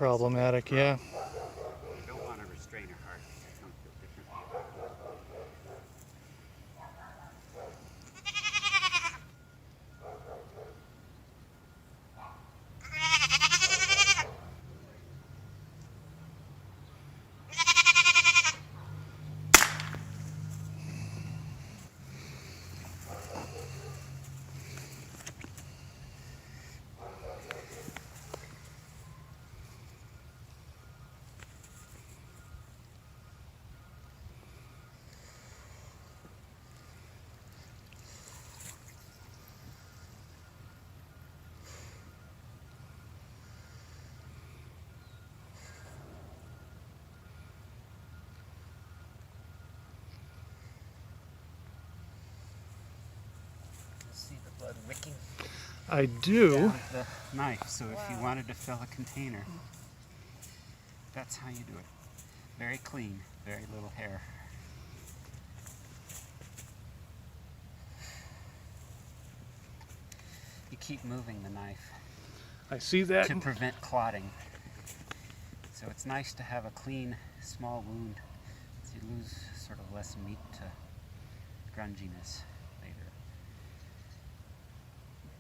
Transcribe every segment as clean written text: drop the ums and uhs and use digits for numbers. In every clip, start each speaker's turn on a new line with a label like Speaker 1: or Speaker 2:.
Speaker 1: problematic, yeah.
Speaker 2: You don't want to restrain her heart. It's going to feel differently. See the blood wicking
Speaker 1: I do.
Speaker 2: down the knife. So if you wanted to fill a container, that's how you do it. Very clean, very little hair. You keep moving the knife
Speaker 1: I see that.
Speaker 2: to prevent clotting. So it's nice to have a clean, small wound, so you lose sort of less meat to grunginess later.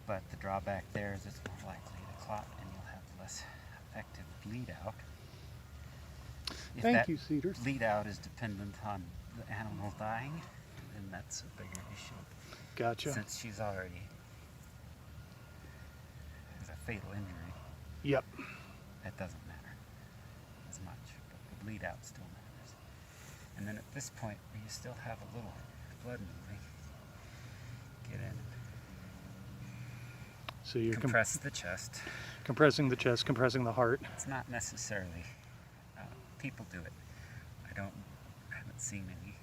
Speaker 2: But the drawback there is it's more likely to clot and you'll have less effective bleed out. If
Speaker 1: Thank
Speaker 2: that
Speaker 1: you, Cedar.
Speaker 2: bleed out is dependent on the animal dying, then that's a bigger issue.
Speaker 1: Gotcha.
Speaker 2: Since she's already has a fatal injury,
Speaker 1: Yep.
Speaker 2: that doesn't matter as much, but the bleed out still matters. And then at this point, where you still have a little blood moving, get in and
Speaker 1: So you're
Speaker 2: compress the chest.
Speaker 1: compressing the chest, compressing the heart.
Speaker 2: It's not necessarily, people do it. I haven't seen any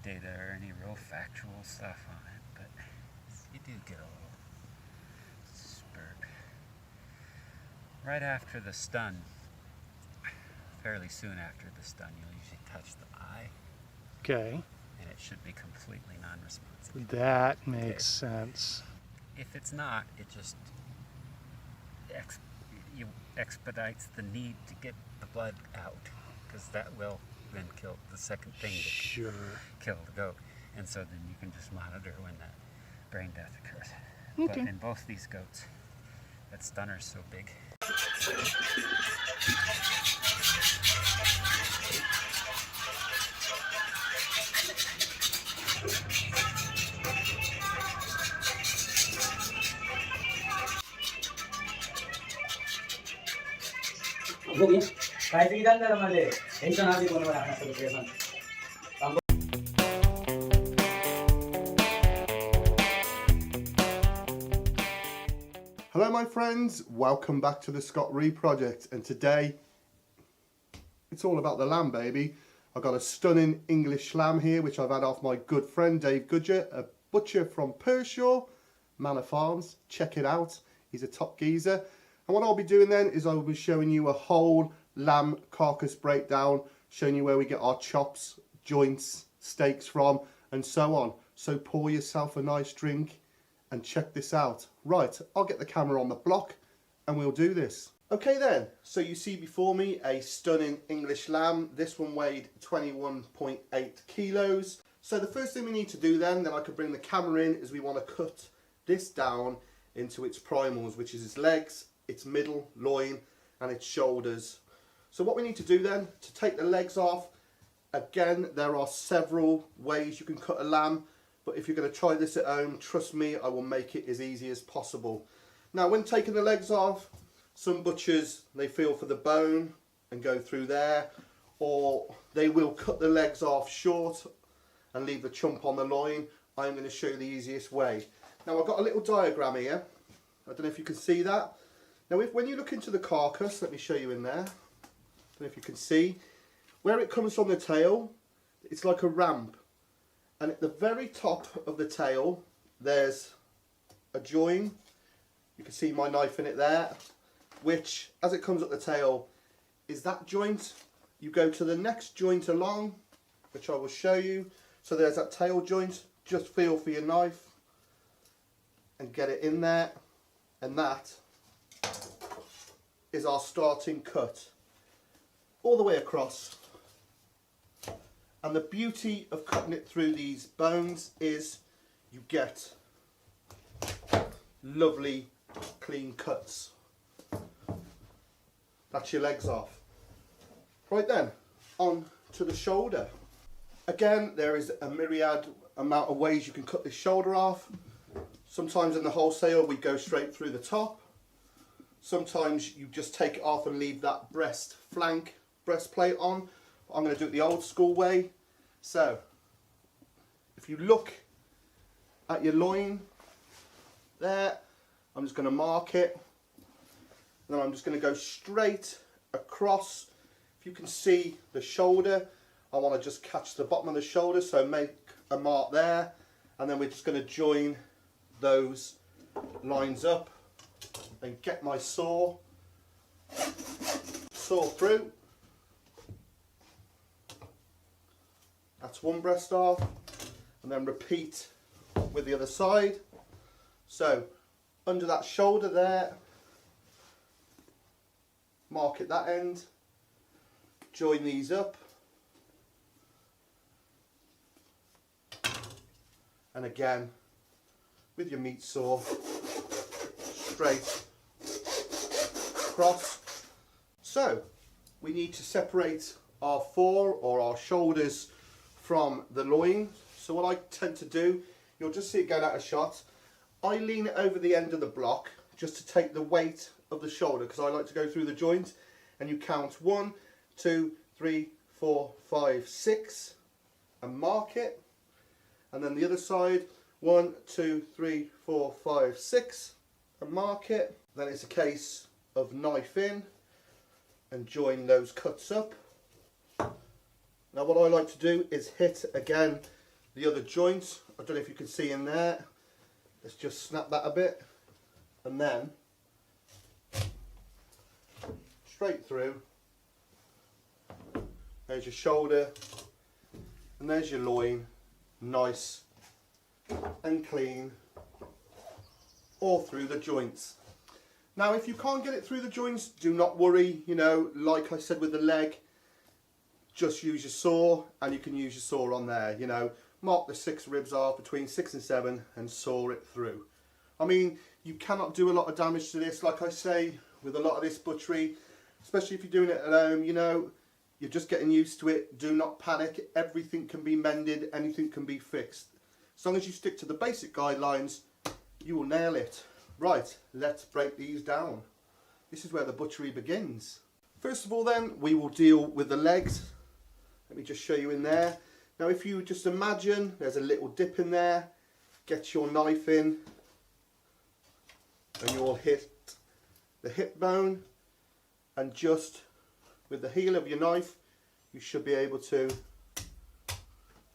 Speaker 2: data or any real factual stuff on it, but you do get a little spurt. Right after the stun, fairly soon after the stun, you'll usually touch the eye,
Speaker 1: Okay.
Speaker 2: and it should be completely non-responsive.
Speaker 1: That makes sense.
Speaker 2: If it's not, it just expedites the need to get the blood out, because that will then kill the second thing that
Speaker 1: Sure.
Speaker 2: kill the goat. And so then you can just monitor when that brain death occurs.
Speaker 1: Okay.
Speaker 2: But in both these goats, that stunner's so big.
Speaker 3: Buggy, kahit ilan na naman eh. Ito natin mo naman ang celebration.
Speaker 4: Hello my friends, welcome back to the Scott Reed Project, and today it's all about the lamb, baby. I've got a stunning English lamb here which I've had off my good friend Dave Goodger, a butcher from Pershore Manor Farms. Check it out, he's a top geezer. And what I'll be doing then is I'll be showing you a whole lamb carcass breakdown, showing you where we get our chops, joints, steaks from, and so on. So pour yourself a nice drink and check this out. Right, I'll get the camera on the block and we'll do this. Okay then, so you see before me a stunning English lamb. This one weighed 21.8 kilos. So the first thing we need to do then I could bring the camera in, is we want to cut this down into its primals, which is its legs, its middle, loin, and its shoulders. So what we need to do then, to take the legs off, again, there are several ways you can cut a lamb, but if you're going to try this at home, trust me, I will make it as easy as possible. Now, when taking the legs off, some butchers, they feel for the bone and go through there, or they will cut the legs off short and leave the chump on the loin. I'm going to show you the easiest way. Now, I've got a little diagram here. I don't know if you can see that. Now, when you look into the carcass, let me show you in there. I don't know if you can see. Where it comes from the tail, it's like a ramp. And at the very top of the tail, there's a join. You can see my knife in it there, which, as it comes up the tail, is that joint. You go to the next joint along, which I will show you. So there's that tail joint. Just feel for your knife and get it in there. And that is our starting cut, all the way across. And the beauty of cutting it through these bones is you get lovely clean cuts. That's your legs off. Right then, on to the shoulder. Again, there is a myriad amount of ways you can cut this shoulder off. Sometimes in the wholesale we go straight through the top. Sometimes you just take it off and leave that breastplate on. I'm going to do it the old school way. So, if you look at your loin there, I'm just going to mark it. And then I'm just going to go straight across. If you can see the shoulder, I want to just catch the bottom of the shoulder, so make a mark there. And then we're just going to join those lines up and get my saw through. That's one breast off, and then repeat with the other side. So under that shoulder there, mark at that end, join these up, and again with your meat saw straight across. So we need to separate our fore or our shoulders from the loin. So what I tend to do, you'll just see it going out of shot, I lean it over the end of the block just to take the weight of the shoulder, because I like to go through the joint, and you count 1, 2, 3, 4, 5, 6 and mark it. And then the other side, 1, 2, 3, 4, 5, 6 and mark it. Then it's a case of knife in and join those cuts up. Now what I like to do is hit again the other joint. I don't know if you can see in there. Let's just snap that a bit, and then straight through. There's your shoulder and there's your loin, nice and clean all through the joints. Now if you can't get it through the joints, do not worry. You know, like I said with the leg, just use your saw, and you can use your saw on there. You know, mark the 6 ribs off between 6 and 7 and saw it through. I mean, you cannot do a lot of damage to this. Like I say, with a lot of this butchery, especially if you're doing it at home, you know, you're just getting used to it. Do not panic. Everything can be mended, anything can be fixed. As long as you stick to the basic guidelines, you will nail it. Right, let's break these down. This is where the butchery begins. First of all then, we will deal with the legs. Let me just show you in there. Now if you just imagine there's a little dip in there, get your knife in and you'll hit the hip bone, and just with the heel of your knife you should be able to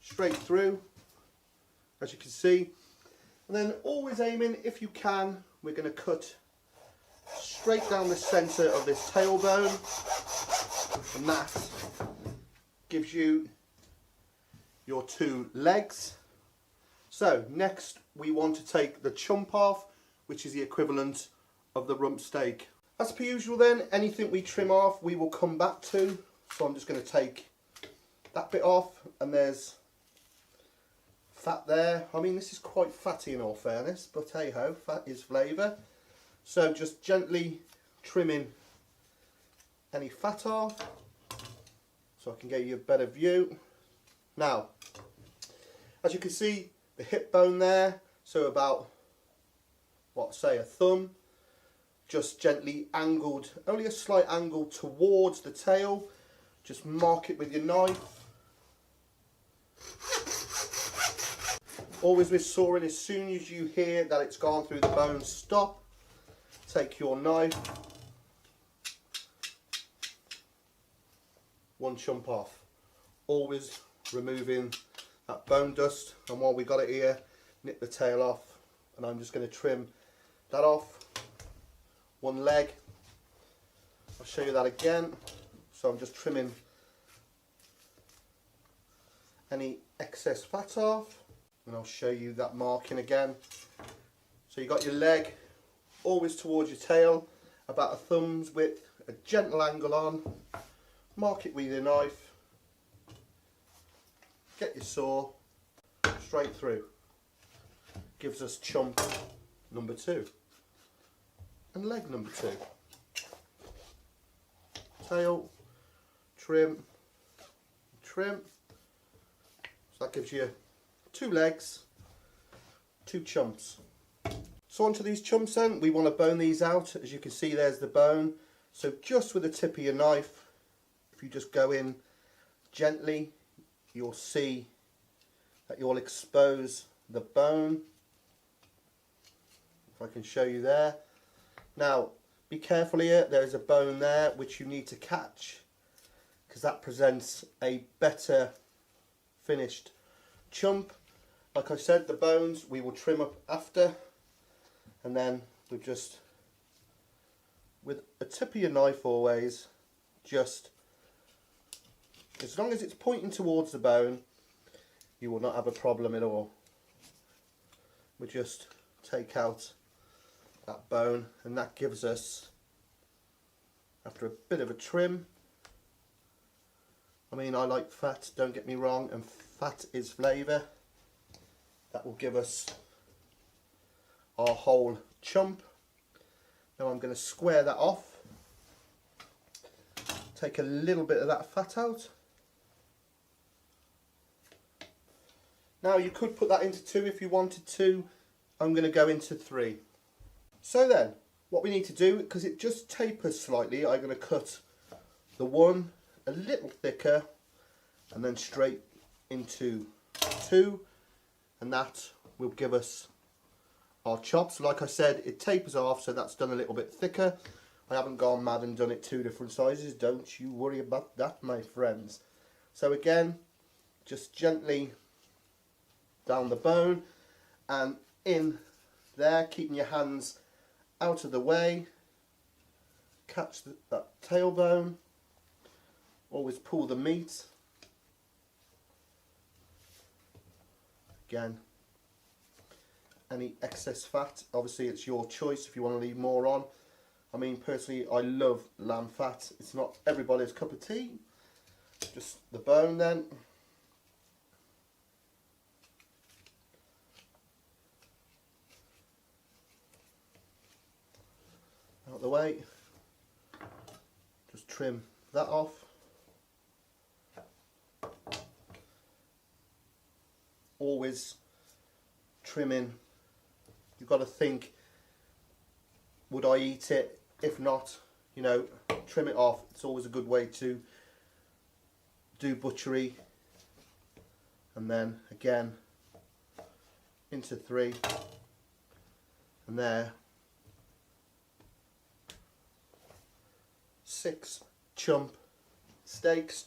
Speaker 4: straight through, as you can see. And then always aiming, if you can, we're going to cut straight down the centre of this tailbone, and that gives you your 2 legs. So next we want to take the chump off, which is the equivalent of the rump steak. As per usual then, anything we trim off we will come back to. So I'm just going to take that bit off, and there's fat there. I mean, this is quite fatty in all fairness, but hey ho, fat is flavour. So just gently trimming any fat off so I can get you a better view. Now, as you can see, the hip bone there, so about, what, say a thumb, just gently angled, only a slight angle towards the tail. Just mark it with your knife. Always with sawing, as soon as you hear that it's gone through the bone, stop, take your knife, one chump off, always removing that bone dust. And while we got it here, nip the tail off, and I'm just going to trim that off. One leg, I'll show you that again. So I'm just trimming any excess fat off, and I'll show you that marking again. So you got your leg always towards your tail, about a thumb's width, a gentle angle on, mark it with your knife, get your saw, straight through. Gives us chump number 2 and leg number 2. Tail, trim, trim. So that gives you 2 legs, 2 chumps. So onto these chumps then, we want to bone these out. As you can see, there's the bone. So just with the tip of your knife, if you just go in gently, you'll see that you'll expose the bone. If I can show you there. Now, be careful here, there's a bone there which you need to catch, because that presents a better finished chump. Like I said, the bones we will trim up after, and then we just, with a tip of your knife always, just, as long as it's pointing towards the bone, you will not have a problem at all. We just take out that bone, and that gives us, after a bit of a trim, I mean, I like fat, don't get me wrong, and fat is flavour. That will give us our whole chump. Now I'm going to square that off, take a little bit of that fat out. Now you could put that into 2 if you wanted to. I'm going to go into 3. So then, what we need to do, because it just tapers slightly, I'm going to cut the one a little thicker and then straight into 2, and that will give us our chops. Like I said, it tapers off, so that's done a little bit thicker. I haven't gone mad and done it 2 different sizes, don't you worry about that, my friends. So again, just gently down the bone and in there, keeping your hands out of the way. Catch that tailbone, always pull the meat. Again, any excess fat, obviously it's your choice if you want to leave more on. I mean, personally, I love lamb fat. It's not everybody's cup of tea. Just the bone then. Out the way. Just trim that off. Always trimming. You've got to think, would I eat it? If not, you know, trim it off. It's always a good way to do butchery. And then again into 3, and there 6 chump steaks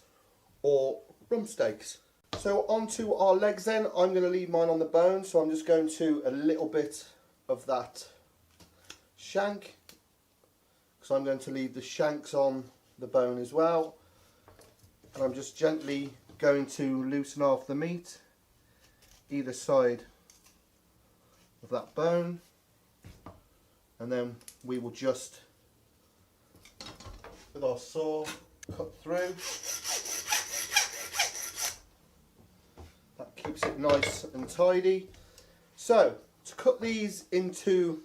Speaker 4: or rump steaks. So onto our legs then. I'm going to leave mine on the bone, so I'm just going to a little bit of that shank, because I'm going to leave the shanks on the bone as well, and I'm just gently going to loosen off the meat either side of that bone, and then we will just, with our saw, cut through. That keeps it nice and tidy. So to cut these into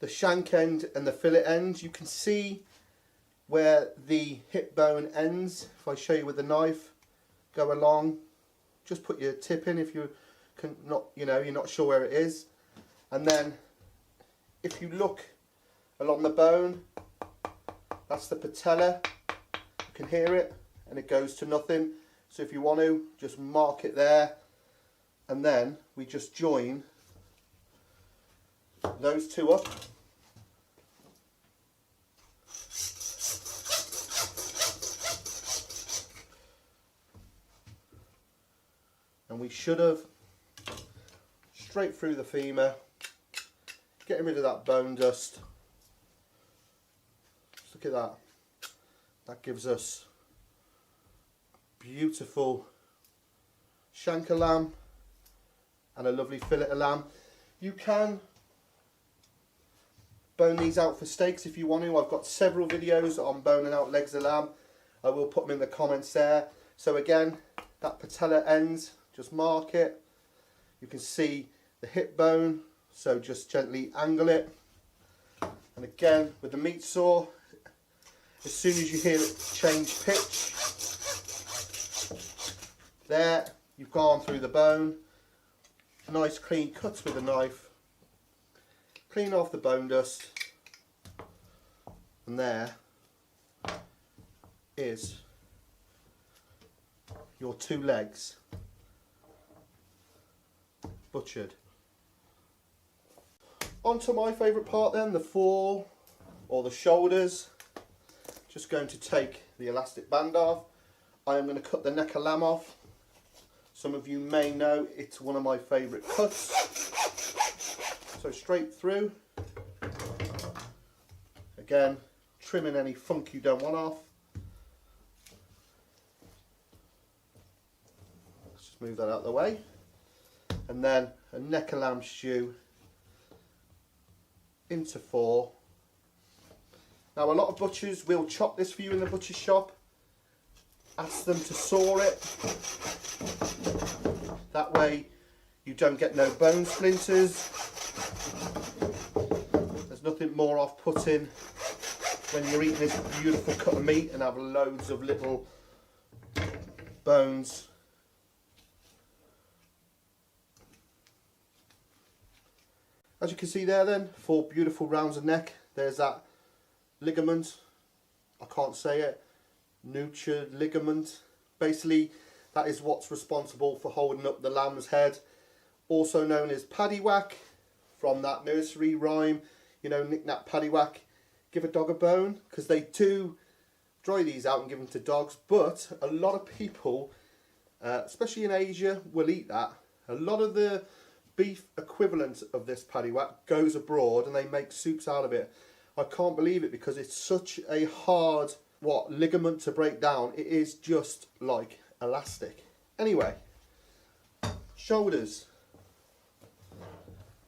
Speaker 4: the shank end and the fillet end, you can see where the hip bone ends. If I show you with the knife, go along, just put your tip in if you can not, you know, you're not sure where it is, and then if you look along the bone, that's the patella. You can hear it, and it goes to nothing. So if you want to, just mark it there, and then we just join those 2 up. And we should have straight through the femur, getting rid of that bone dust. Just look at that. That gives us beautiful shank of lamb and a lovely fillet of lamb. You can bone these out for steaks if you want to. I've got several videos on boning out legs of lamb. I will put them in the comments there. So again, that patella ends, just mark it. You can see the hip bone, so just gently angle it. And again, with the meat saw, as soon as you hear it change pitch, there, you've gone through the bone. Nice clean cuts with a knife. Clean off the bone dust. And there is your 2 legs butchered. On to my favourite part then, the fore or the shoulders. Just going to take the elastic band off. I am going to cut the neck of lamb off. Some of you may know it's one of my favourite cuts. So straight through. Again, trimming any funk you don't want off. Let's just move that out of the way. And then a neck of lamb stew into 4. Now a lot of butchers will chop this for you in the butcher shop. Ask them to saw it. That way you don't get no bone splinters. There's nothing more off-putting when you're eating this beautiful cut of meat and have loads of little bones. As you can see there then, 4 beautiful rounds of neck. There's that ligament, I can't say it, nuchard ligament. Basically, that is what's responsible for holding up the lamb's head. Also known as paddywhack, from that nursery rhyme, you know, knick knack paddywhack, give a dog a bone, because they do dry these out and give them to dogs, but a lot of people, especially in Asia, will eat that. A lot of the beef equivalent of this paddywhack goes abroad and they make soups out of it. I can't believe it because it's such a hard ligament to break down. It is just like elastic. Anyway, shoulders.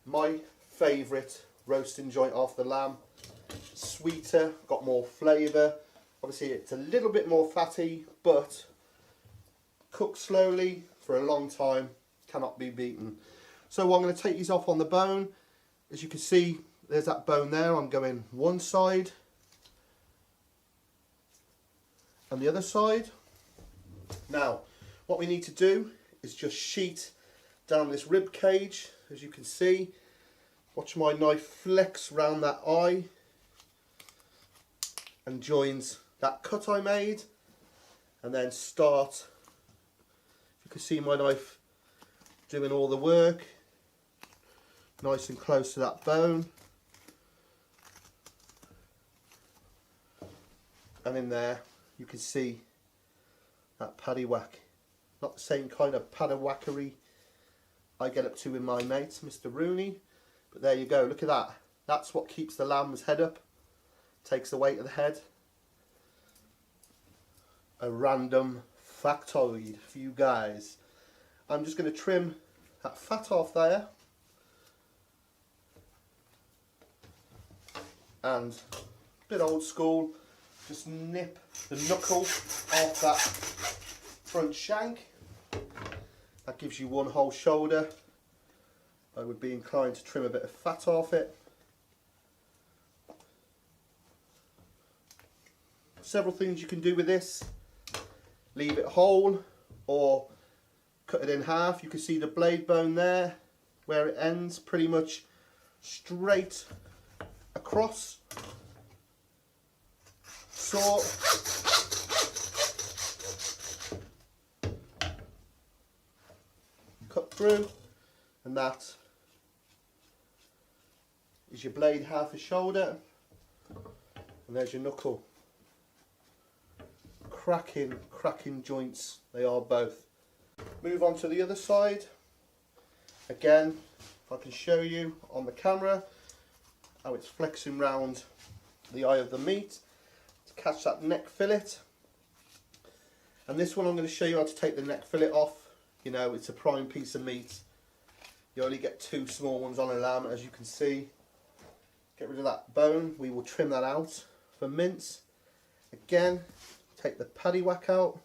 Speaker 4: My favourite roasting joint off the lamb. Sweeter, got more flavour. Obviously it's a little bit more fatty, but cooked slowly for a long time, cannot be beaten. So I'm going to take these off on the bone. As you can see, there's that bone there. I'm going one side and the other side. Now, what we need to do is just sheet down this rib cage. As you can see, watch my knife flex round that eye and joins that cut I made, and then start. You can see my knife doing all the work, nice and close to that bone. And in there you can see that paddywhack. Not the same kind of paddywhackery I get up to with my mates, Mr. Rooney. But there you go, look at that. That's what keeps the lamb's head up. Takes the weight of the head. A random factoid for you guys. I'm just going to trim that fat off there. And a bit old school, just nip the knuckle off that front shank. That gives you one whole shoulder. I would be inclined to trim a bit of fat off it. Several things you can do with this. Leave it whole or cut it in half. You can see the blade bone there where it ends, pretty much straight across. Saw. Cut through, and that is your blade half a shoulder, and there's your knuckle. Cracking joints they are both. Move on to the other side. Again, if I can show you on the camera how it's flexing round the eye of the meat to catch that neck fillet. And this one I'm going to show you how to take the neck fillet off. You know, it's a prime piece of meat. You only get 2 small ones on a lamb, as you can see. get rid of that bone. We will trim that out for mince. Again, take the paddywhack out.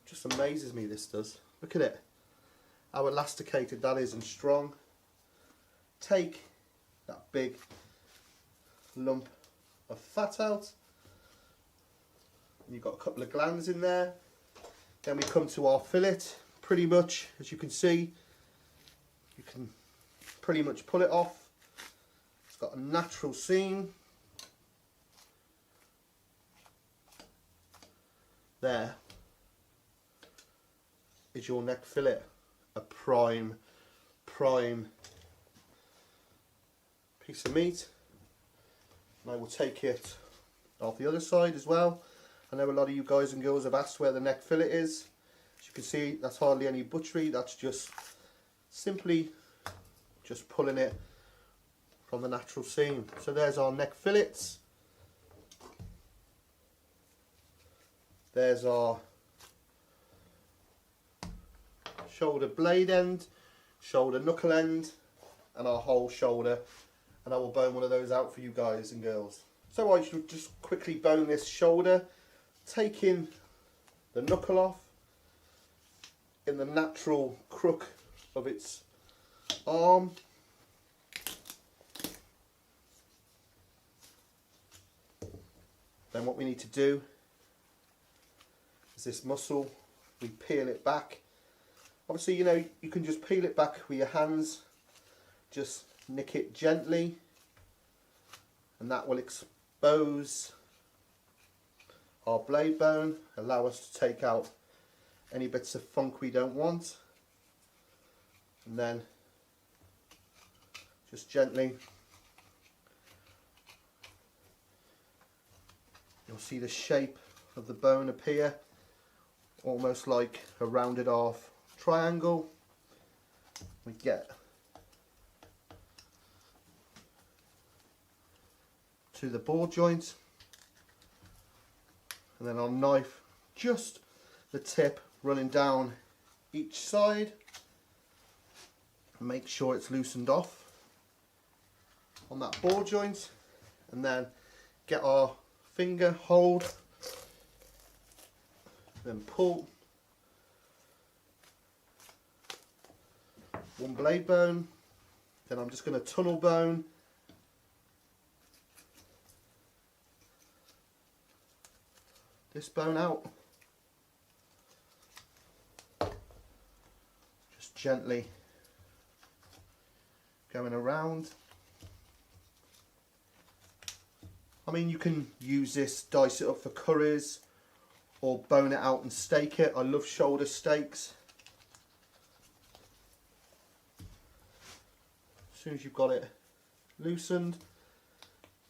Speaker 4: Just amazes me, this does. Look at it, how elasticated that is and strong. Take that big lump of fat out. And you've got a couple of glands in there. Then we come to our fillet. Pretty much, as you can see, you can pretty much pull it off. It's got a natural seam. There is your neck fillet, a prime piece of meat. And I will take it off the other side as well. I know a lot of you guys and girls have asked where the neck fillet is. As you can see, that's hardly any butchery, that's just simply just pulling it from the natural seam. So there's our neck fillets. There's our shoulder blade end, shoulder knuckle end, and our whole shoulder. And I will bone one of those out for you guys and girls. So I should just quickly bone this shoulder, taking the knuckle off in the natural crook of its arm. Then what we need to do is this muscle, we peel it back. Obviously, you know, you can just peel it back with your hands, just nick it gently, and that will expose our blade bone, allow us to take out any bits of funk we don't want, and then just gently, you'll see the shape of the bone appear, almost like a rounded off triangle. We get to the ball joint, and then our knife, just the tip running down each side, and make sure it's loosened off on that ball joint, and then get our finger hold, then pull one blade bone. Then I'm just going to tunnel bone this bone out, just gently going around. I mean, you can use this, dice it up for curries, or bone it out and steak it. I love shoulder steaks. As soon as you've got it loosened,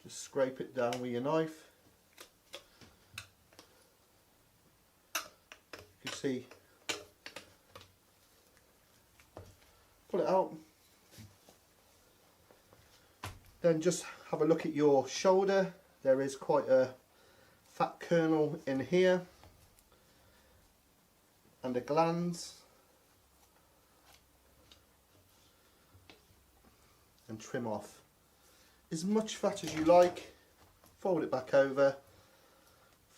Speaker 4: just scrape it down with your knife. You can see, pull it out. Then just have a look at your shoulder. There is quite a fat kernel in here, and the glands, and trim off as much fat as you like. Fold it back over,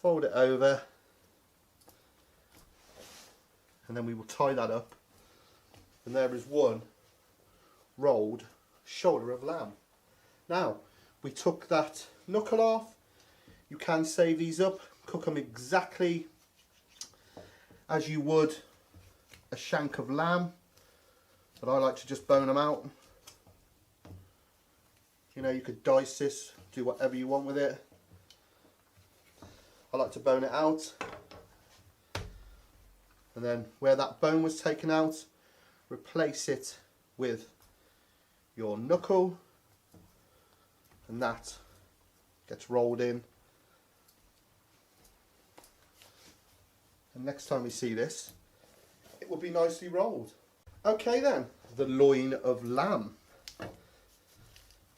Speaker 4: fold it over, and then we will tie that up, and there is one rolled shoulder of lamb. Now, we took that knuckle off. You can save these up, cook them exactly as you would a shank of lamb, but I like to just bone them out. You know, you could dice this, do whatever you want with it. I like to bone it out, and then where that bone was taken out, replace it with your knuckle, and that gets rolled in. And next time we see this, it will be nicely rolled. Okay then, the loin of lamb.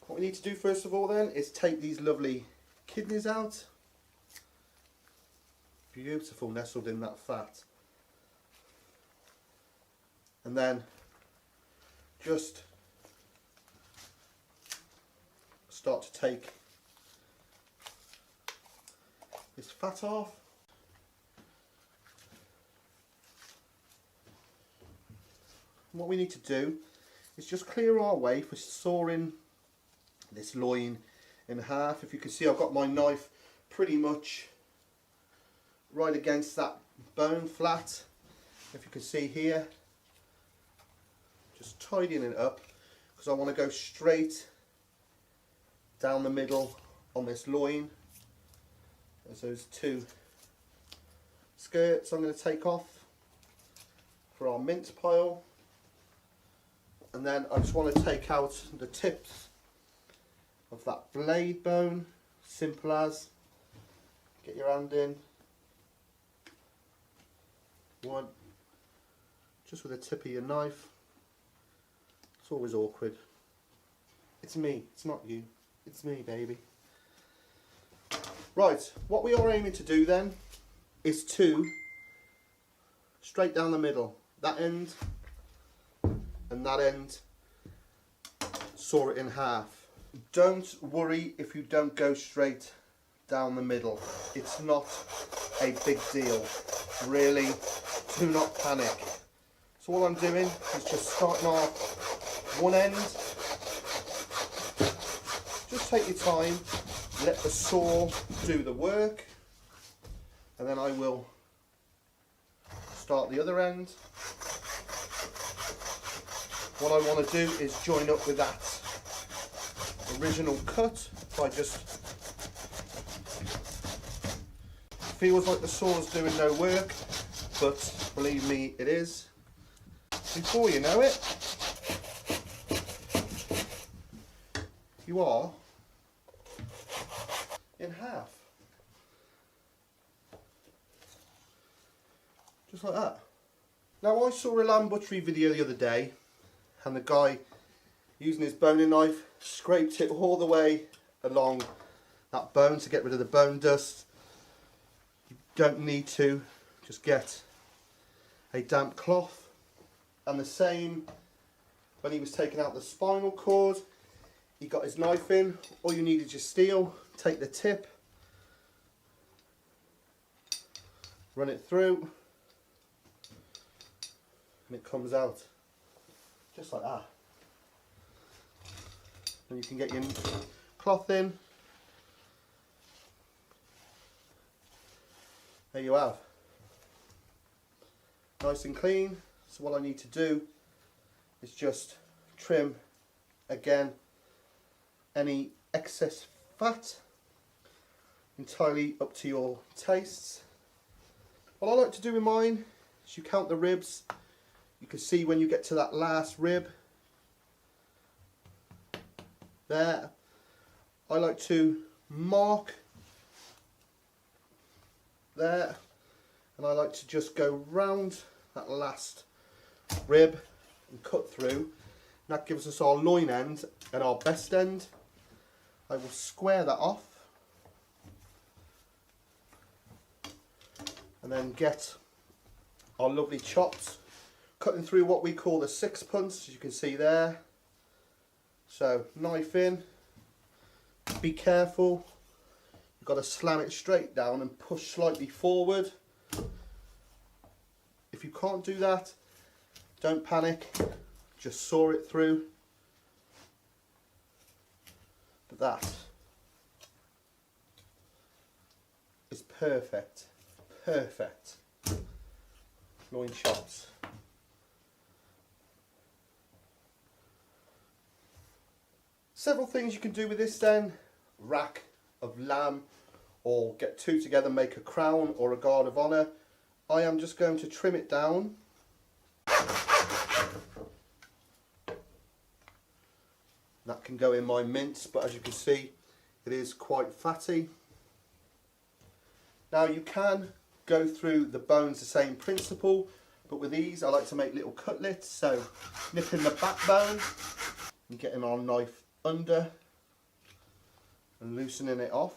Speaker 4: What we need to do first of all then is take these lovely kidneys out. Beautiful, nestled in that fat. And then just start to take this fat off. And what we need to do is just clear our way for sawing this loin in half. If you can see, I've got my knife pretty much right against that bone flat. If you can see here, just tidying it up because I want to go straight down the middle on this loin. There's those two skirts I'm going to take off for our mince pile, and then I just want to take out the tips of that blade bone. Simple as, get your hand in, one, just with the tip of your knife. It's always awkward. It's me, it's not you, it's me, baby. Right, what we are aiming to do then is to straight down the middle, that end and that end, saw it in half. Don't worry if you don't go straight down the middle. It's not a big deal. Really, do not panic. So all I'm doing is just starting off one end. Just take your time, let the saw do the work, and then I will start the other end. What I want to do is join up with that original cut by just, feels like the saw's doing no work, but believe me, it is. Before you know it, you are in half. Just like that. Now, I saw a lamb butchery video the other day, and the guy using his boning knife scraped it all the way along that bone to get rid of the bone dust. You don't need to, just get a damp cloth. And the same when he was taking out the spinal cord, he got his knife in. All you need is your steel, take the tip, run it through, and it comes out just like that. And you can get your cloth in. There you have. Nice and clean. So what I need to do is just trim again any excess fat, entirely up to your tastes. What I like to do with mine is you count the ribs. You can see when you get to that last rib there, I like to mark there, and I like to just go round that last rib and cut through. And that gives us our loin end and our best end. I will square that off and then get our lovely chops, cutting through what we call the sixpence, as you can see there. So knife in, be careful, you've got to slam it straight down and push slightly forward. If you can't do that, don't panic, just saw it through. But that is perfect, perfect loin chops. Several things you can do with this then: rack of lamb, or get two together, make a crown or a guard of honour. I am just going to trim it down. That can go in my mince, but as you can see, it is quite fatty. Now you can go through the bones the same principle, but with these I like to make little cutlets, so nipping the backbone and getting our knife under and loosening it off.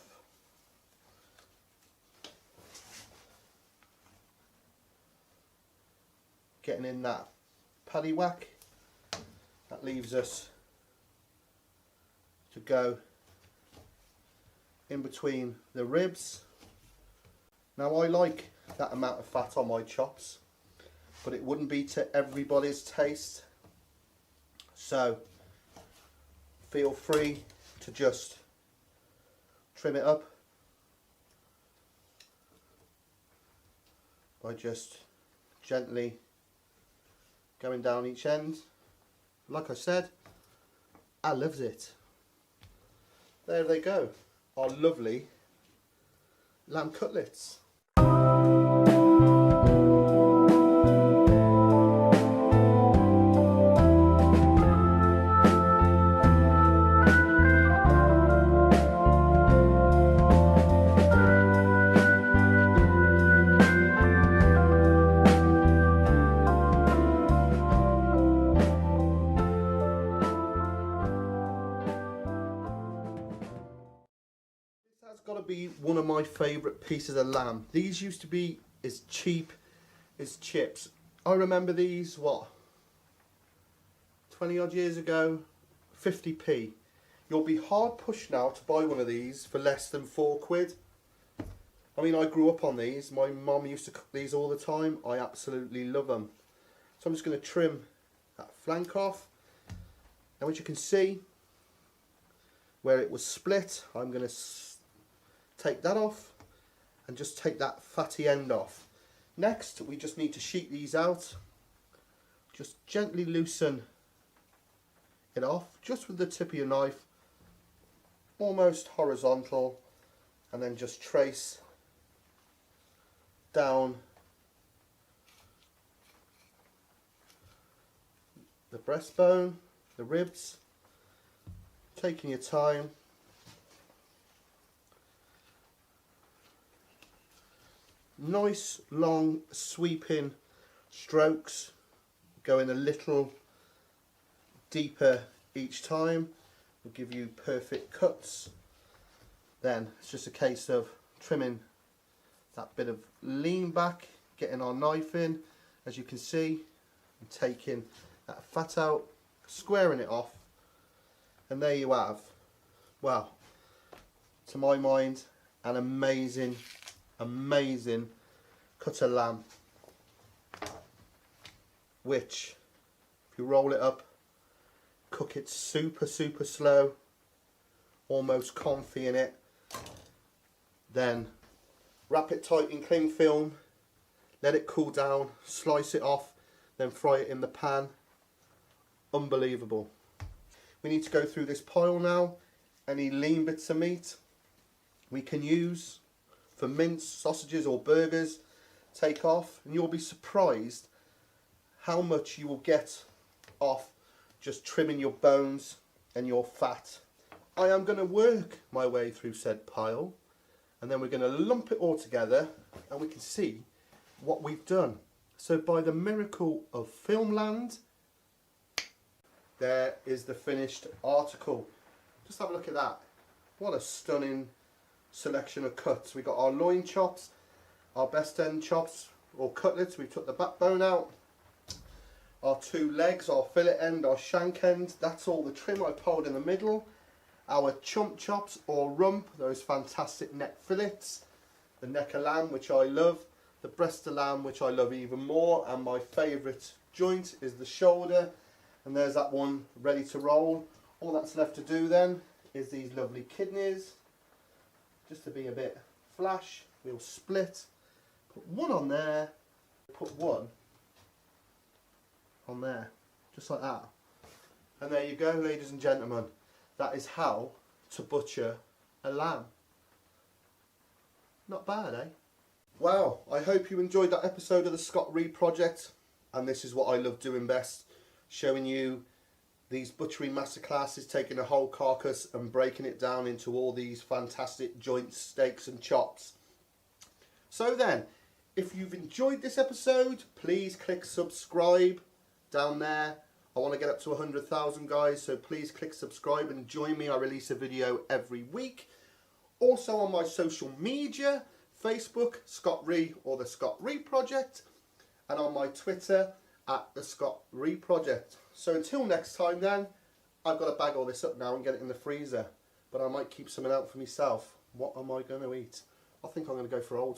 Speaker 4: Getting in that paddy whack, that leaves us to go in between the ribs. Now I like that amount of fat on my chops, but it wouldn't be to everybody's taste. So feel free to just trim it up by just gently going down each end. Like I said, I loves it. There they go, our lovely lamb cutlets. That's got to be one of my favourite pieces of lamb. These used to be as cheap as chips. I remember these, what, 20 odd years ago, 50p. You'll be hard pushed now to buy one of these for less than £4. I mean, I grew up on these. My mum used to cook these all the time. I absolutely love them. So I'm just going to trim that flank off. Now, as you can see, where it was split, I'm going to take that off and just take that fatty end off. Next, we just need to sheet these out. Just gently loosen it off, just with the tip of your knife, almost horizontal, and then just trace down the breastbone, the ribs, taking your time. Nice long sweeping strokes, going a little deeper each time will give you perfect cuts. Then it's just a case of trimming that bit of lean back, getting our knife in, as you can see, and taking that fat out, squaring it off, and there you have, well, to my mind, an amazing cut of lamb, which, if you roll it up, cook it super slow, almost confit in it, then wrap it tight in cling film, let it cool down, slice it off, then fry it in the pan. Unbelievable. We need to go through this pile now. Any lean bits of meat we can use for mince, sausages or burgers, take off, and you'll be surprised how much you will get off just trimming your bones and your fat. I am going to work my way through said pile, and then we're going to lump it all together and we can see what we've done. So by the miracle of Filmland, there is the finished article. Just have a look at that. What a stunning selection of cuts. We got our loin chops, our best end chops or cutlets. We took the backbone out. Our two legs, our fillet end, our shank end. That's all the trim I piled in the middle. Our chump chops or rump, those fantastic neck fillets. The neck of lamb, which I love. The breast of lamb, which I love even more. And my favourite joint is the shoulder. And there's that one ready to roll. All that's left to do then is these lovely kidneys. Just to be a bit flash, we'll split, put one on there, put one on there, just like that. And there you go, ladies and gentlemen. That is how to butcher a lamb. Not bad, eh? Well, I hope you enjoyed that episode of the Scott Reed Project. And this is what I love doing best, showing you these butchery masterclasses, taking a whole carcass and breaking it down into all these fantastic joints, steaks and chops. So then, if you've enjoyed this episode, please click subscribe down there. I want to get up to 100,000 guys, so please click subscribe and join me. I release a video every week. Also on my social media, Facebook, Scott Reed or the Scott Reed Project, and on my Twitter, at the Scott Reed Project. So until next time then, I've got to bag all this up now and get it in the freezer, but I might keep something out for myself. What am I going to eat? I think I'm going to go for old